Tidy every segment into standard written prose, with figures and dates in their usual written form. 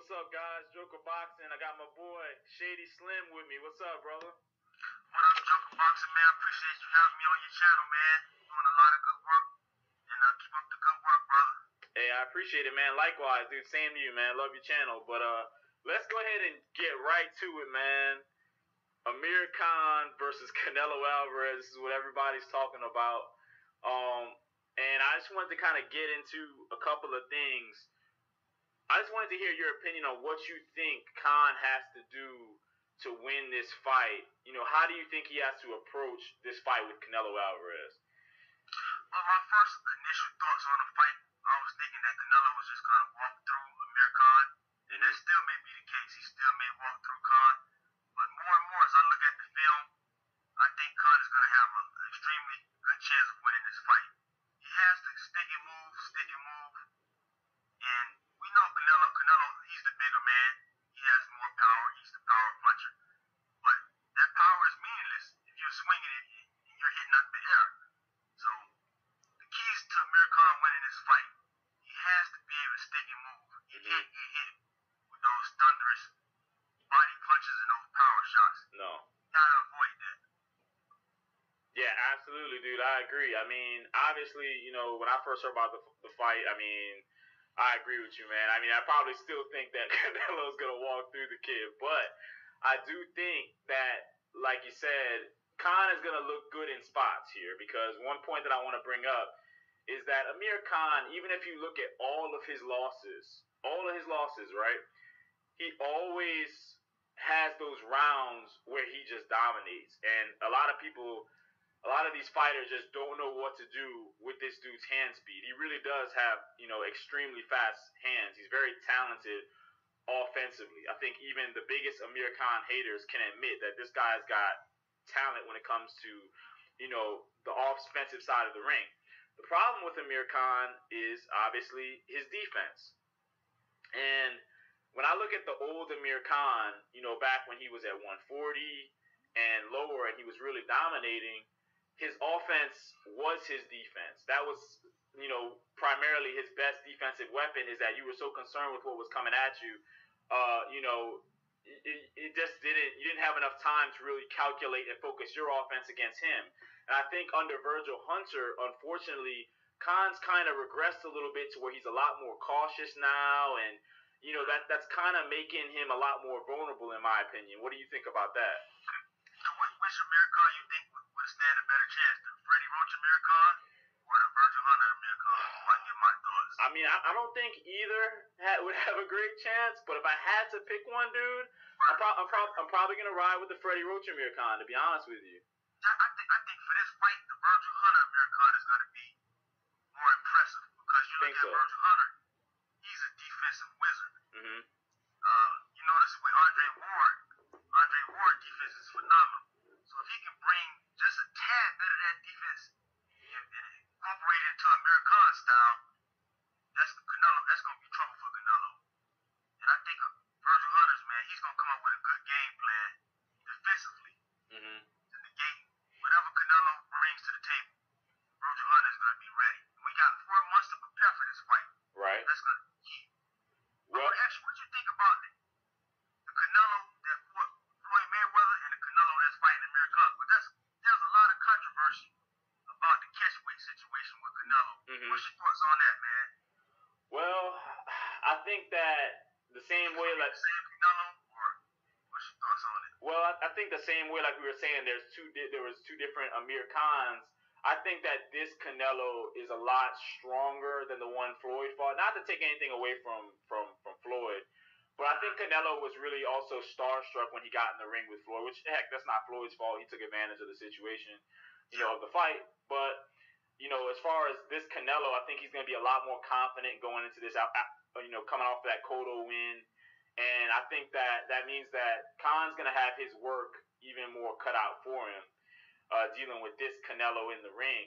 what's up, guys? Joker Boxing. I got my boy Shady Slim with me. What's up, brother? What up, Joker Boxing, man? Appreciate you having me on your channel, man. Doing a lot of good work, and keep up the good work, brother. Hey, I appreciate it, man. Likewise, dude. Same to you, man. Love your channel. But let's go ahead and get right to it, man. AMIR Khan versus Canelo Alvarez. This is what everybody's talking about. And I just wanted to kind of get into a couple of things. I just wanted to hear your opinion on what you think Khan has to do to win this fight. You know, how do you think he has to approach this fight with Canelo Alvarez? Well, my first initial thoughts on the fight, I was thinking that Canelo was just going to walk through AMIR Khan, and that still may be the case. He still may walk through Khan. But more and more as I look at the film, I think Khan is going to have an extremely good chance of winning this fight. He has to stick and move, and we know Canelo, he's the bigger man. He has more power. He's the power puncher. But that power is meaningless if you're swinging it and you're hitting up the air. So the keys to AMIR Khan winning this fight, he has to be able to stick and move. He can't get hit with those thunderous body punches and those power shots. No. Gotta avoid that. Yeah, absolutely, dude. I agree. I mean, obviously, you know, when I first heard about the fight, I mean, I agree with you, man. I mean, I probably still think that Canelo's going to walk through the kid. But I do think that, like you said, Khan is going to look good in spots here. Because one point that I want to bring up is that AMIR Khan, even if you look at all of his losses, right, he always has those rounds where he just dominates. And a lot of these fighters just don't know what to do with this dude's hand speed. He really does have, you know, extremely fast hands. He's very talented offensively. I think even the biggest AMIR Khan haters can admit that this guy's got talent when it comes to, you know, the offensive side of the ring. The problem with AMIR Khan is obviously his defense. And when I look at the old AMIR Khan, you know, back when he was at 140 and lower and he was really dominating, his offense was his defense. That was, you know, primarily his best defensive weapon, is that you were so concerned with what was coming at you. You know, it just you didn't have enough time to really calculate and focus your offense against him. And I think under Virgil Hunter, unfortunately, Khan's kind of regressed a little bit to where he's a lot more cautious now. And, you know, that's kind of making him a lot more vulnerable, in my opinion. What do you think about that? So which AMIR Khan you think would stand a better chance, the Freddie Roach AMIR Khan or the Virgil Hunter AMIR Khan? Before I give my thoughts. I mean, I don't think either would have a great chance, but if I had to pick one, dude, I'm probably going to ride with the Freddie Roach AMIR Khan, to be honest with you. I think for this fight, the Virgil Hunter AMIR Khan is going to be more impressive, because you look at Virgil Hunter, he's a defensive wizard. Mm-hmm. You notice with Andre Ward defense is phenomenal. So if he can bring just a tad bit of that defense and incorporate it into AMIR Khan style, that's going to be trouble for Canelo. And I think Virgil Hunter's, man, he's going to come up with a good game plan defensively to negate whatever Canelo brings to the table. Virgil Hunter is going to be ready. We got 4 months to prepare for this fight. Right. That's going to be key. Well, actually, what you think about the Canelo that fought Floyd Mayweather and the Canelo that's fighting AMIR Khan? But there's a lot of controversy about the catchweight situation with Canelo. What's your thoughts on that, man? Well, I think that the same way, like, Canelo, or what's your thoughts on it? Well, I think the same way, like we were saying, there was two different AMIR Khans. I think that this Canelo is a lot stronger than the one Floyd fought. Not to take anything away from Floyd, but I think Canelo was really also starstruck when he got in the ring with Floyd, which, heck, that's not Floyd's fault. He took advantage of the situation, you know, of the fight. But, you know, as far as this Canelo, I think he's going to be a lot more confident going into this, you know, coming off that Cotto win. And I think that means that Khan's going to have his work even more cut out for him, dealing with this Canelo in the ring.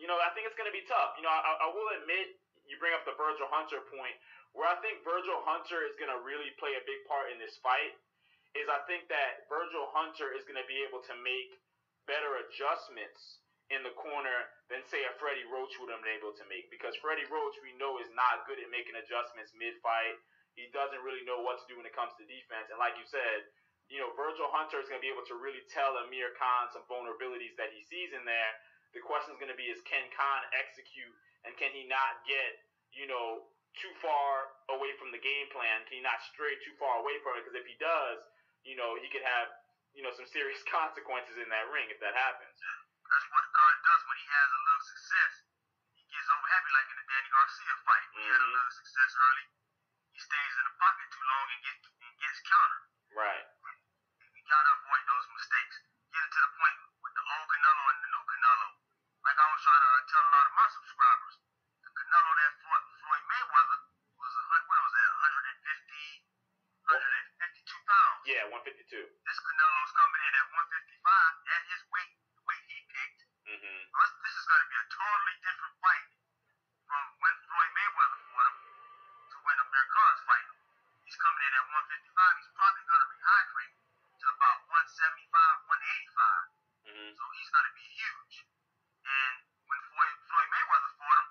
You know, I think it's going to be tough. You know, I will admit, you bring up the Virgil Hunter point, where I think Virgil Hunter is going to really play a big part in this fight, is I think that Virgil Hunter is going to be able to make better adjustments in the corner than, say, a Freddie Roach would have been able to make. Because Freddie Roach, we know, is not good at making adjustments mid-fight. He doesn't really know what to do when it comes to defense. And like you said, Virgil Hunter is going to be able to really tell Amir Khan some vulnerabilities that he sees in there. The question is going to be, is can Khan execute, and can he not get, too far away from the game plan? Can he not stray too far away from it? Because if he does, he could have, some serious consequences in that ring if that happens. That's what Khan does when he has a little success. He gets over happy, like in the Danny Garcia fight. When he had a little success early, he stays in the pocket too long and gets countered. Right. We gotta avoid those mistakes. Getting to the point with the old Canelo and the new Canelo. Like I was trying to tell a lot of my subscribers, the Canelo that fought Floyd Mayweather was 152 pounds. Yeah, 152. This Canelo's coming in at 155 at his weight, the weight he picked. This is going to be a totally different fight from when Floyd Mayweather fought him to when Amir Khan's fighting. He's coming in at 155. He's probably going to rehydrate to about 175, 185. So he's going to be huge. And when Floyd Mayweather fought him,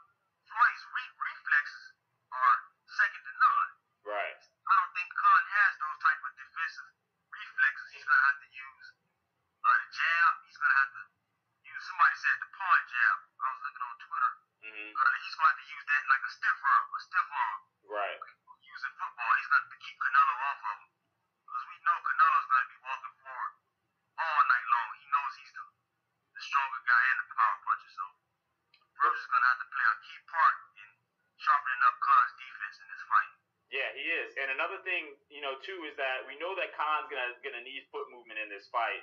Floyd's reflexes are second to none. Right. I don't think Khan has those type of defensive reflexes. He's going to have to use the jab. He's going to have to use, somebody said the pawn jab. I was looking on Twitter. He's going to have to use that like a stiff arm. Right. Like using football. He's going to have to keep Canelo off of him. Because we know Canelo's going to be walking forward all night long. He knows he's the stronger guy and the power puncher. So Virgil's going to have to play a key part in sharpening up Khan's defense in this fight. Yeah, he is. And another thing, too, is that we know that Khan's gonna need foot movement in this fight.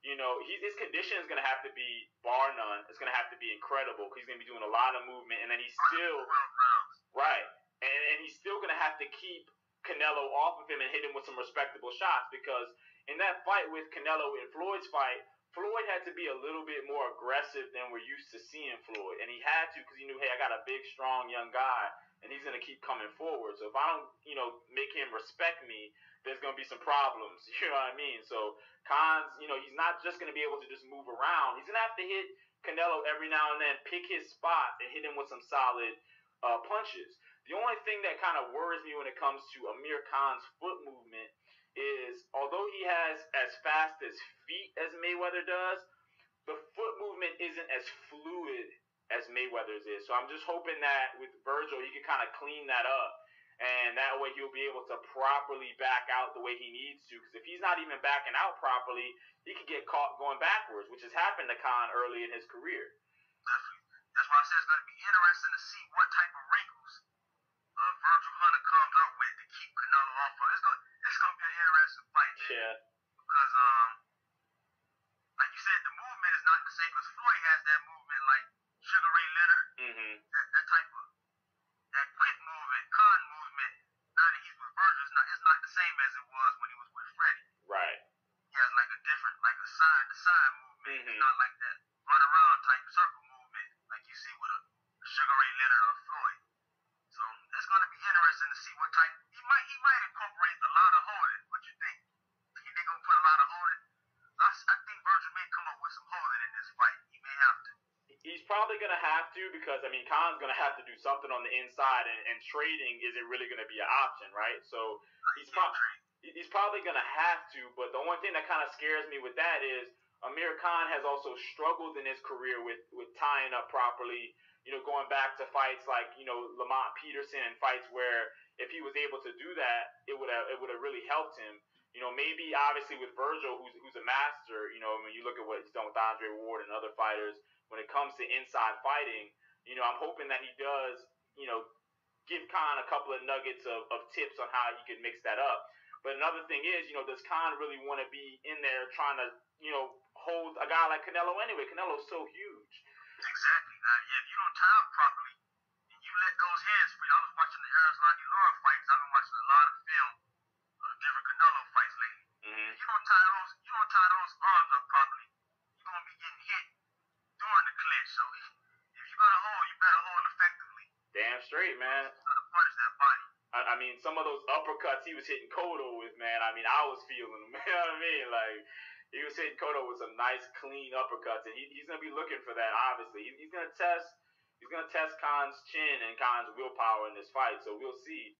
His condition is gonna have to be, bar none, it's gonna have to be incredible. He's gonna be doing a lot of movement, and then he's still right, and he's still gonna have to keep Canelo off of him and hit him with some respectable shots. Because in that fight with Canelo in Floyd's fight, Floyd had to be a little bit more aggressive than we're used to seeing Floyd, and he had to, because he knew, hey, I got a big, strong young guy, and he's going to keep coming forward. So if I don't, make him respect me, there's going to be some problems. You know what I mean? So Khan's, he's not just going to be able to just move around. He's going to have to hit Canelo every now and then, pick his spot, and hit him with some solid punches. The only thing that kind of worries me when it comes to Amir Khan's foot movement is, although he has as fast as feet as Mayweather does, the foot movement isn't as fluid as Mayweather's is. So I'm just hoping that with Virgil, he can kind of clean that up, and that way he'll be able to properly back out the way he needs to. Because if he's not even backing out properly, he could get caught going backwards, which has happened to Khan early in his career. Definitely. That's why I said it's going to be interesting to see what type of wrinkles Virgil Hunter comes up with to keep Canelo off of. It's going to be an interesting fight. Yeah. Because, like you said, the movement is not the same. Because Floyd has that movement like Sugar Ray Leonard, that type of, that quick movement, Khan movement. Now that he's with Virgil, it's not the same as it was when he was with Freddie. Right. He has like a different, like a side-to-side movement. It's not like that run-around type circle movement like you see with a Sugar Ray Leonard or Floyd. So it's going to be interesting to see what type. He might incorporate a lot of holding. What you think? Think they're going to put a lot of holding? I think Virgil may come up with some holding in this fight. He may have to. He's probably going to have to, because, Khan's going to have to do something on the inside, and trading isn't really going to be an option, right? So he's probably going to have to, but the only thing that kind of scares me with that is Amir Khan has also struggled in his career with tying up properly, going back to fights like, Lamont Peterson, and fights where if he was able to do that, it would have really helped him. Maybe obviously with Virgil, who's a master, when you look at what he's done with Andre Ward and other fighters, when it comes to inside fighting, I'm hoping that he does, give Khan a couple of nuggets of tips on how he can mix that up. But another thing is, does Khan really want to be in there trying to, hold a guy like Canelo anyway? Canelo's so huge. Exactly. Now, if you don't tie up properly and you let those hands free, I was watching the Arizona Laura fights. I've been watching a lot of film of different Canelo fights lately. If you don't tie those arms up properly, you're gonna be getting hit during the clinch. So if you're gonna hold, you better hold effectively. Damn straight, man. You're gonna punish that body. Some of those uppercuts he was hitting Cotto with, man, I was feeling them. You know what I mean? Like, he was hitting Cotto with some nice, clean uppercuts, and he's going to be looking for that. Obviously, he's going to test Khan's chin and Khan's willpower in this fight. So we'll see.